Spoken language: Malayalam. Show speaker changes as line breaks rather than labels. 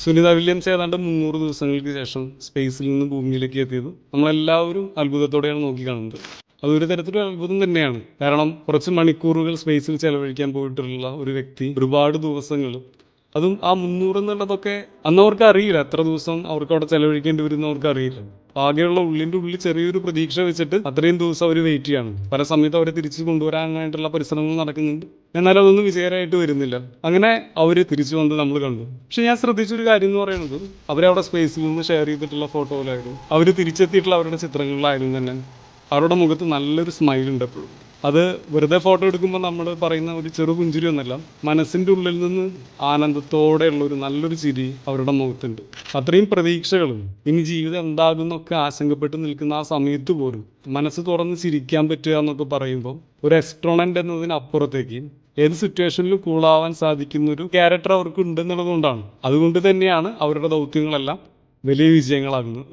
സുനിത വില്യംസ് ഏതാണ്ട് 300 ദിവസങ്ങൾക്ക് ശേഷം സ്പേസിൽ നിന്ന് ഭൂമിയിലേക്ക് എത്തിയത് നമ്മളെല്ലാവരും അത്ഭുതത്തോടെയാണ് നോക്കിക്കാണുന്നത്. അതൊരു തരത്തിലൊരു അത്ഭുതം തന്നെയാണ്. കാരണം കുറച്ച് മണിക്കൂറുകൾ സ്പേസിൽ ചെലവഴിക്കാൻ പോയിട്ടുള്ള ഒരു വ്യക്തി ഒരുപാട് ദിവസങ്ങൾ, അതും ആ 300 എന്നുള്ളതൊക്കെ അന്ന് അവർക്ക് അറിയില്ല എത്ര ദിവസം അവർക്ക് അവിടെ ചെലവഴിക്കേണ്ടി വരും എന്ന് അവർക്ക് അറിയില്ല. ആകെയുള്ള ഉള്ളിൻ്റെ ഉള്ളിൽ ചെറിയൊരു പ്രതീക്ഷ വെച്ചിട്ട് അത്രയും ദിവസം അവർ വെയിറ്റ് ചെയ്യാണ്. പല സമയത്ത് അവരെ തിരിച്ചു കൊണ്ടുവരാനായിട്ടുള്ള പരിശ്രമങ്ങൾ നടക്കുന്നുണ്ട്, എന്നാൽ അതൊന്നും വിജയകരമായിട്ട് വരുന്നില്ല. അങ്ങനെ അവർ തിരിച്ചു വന്ന് നമ്മൾ കണ്ടു. പക്ഷെ ഞാൻ ശ്രദ്ധിച്ചൊരു കാര്യം എന്ന് പറയുന്നത്, അവരവിടെ സ്പേസിൽ നിന്ന് ഷെയർ ചെയ്തിട്ടുള്ള ഫോട്ടോയിലായിരുന്നു, അവർ തിരിച്ചെത്തിയിട്ടുള്ള അവരുടെ ചിത്രങ്ങളിലായിരുന്നു തന്നെ അവരുടെ മുഖത്ത് നല്ലൊരു സ്മൈൽ ഉണ്ട് എപ്പോഴും. അത് വെറുതെ ഫോട്ടോ എടുക്കുമ്പോൾ നമ്മൾ പറയുന്ന ഒരു ചെറു പുഞ്ചിരി ഒന്നല്ല, മനസ്സിൻ്റെ ഉള്ളിൽ നിന്ന് ആനന്ദത്തോടെയുള്ളൊരു നല്ലൊരു ചിരി അവരുടെ മുഖത്തുണ്ട്. അത്രയും പ്രതീക്ഷകളും ഇനി ജീവിതം എന്താകുന്നൊക്കെ ആശങ്കപ്പെട്ട് നിൽക്കുന്ന ആ സമയത്ത് പോലും മനസ്സ് തുറന്ന് ചിരിക്കാൻ പറ്റുക എന്നൊക്കെ പറയുമ്പോൾ ഒരു എക്സ്ട്രോണൻ്റ് എന്നതിനപ്പുറത്തേക്ക് ഏത് സിറ്റുവേഷനിലും കൂളാവാൻ സാധിക്കുന്ന ഒരു ക്യാരക്ടർ അവർക്ക് ഉണ്ടെന്നുള്ളത് കൊണ്ടാണ്. അതുകൊണ്ട് തന്നെയാണ് അവരുടെ ദൗത്യങ്ങളെല്ലാം വലിയ വിജയങ്ങളാകുന്നത്.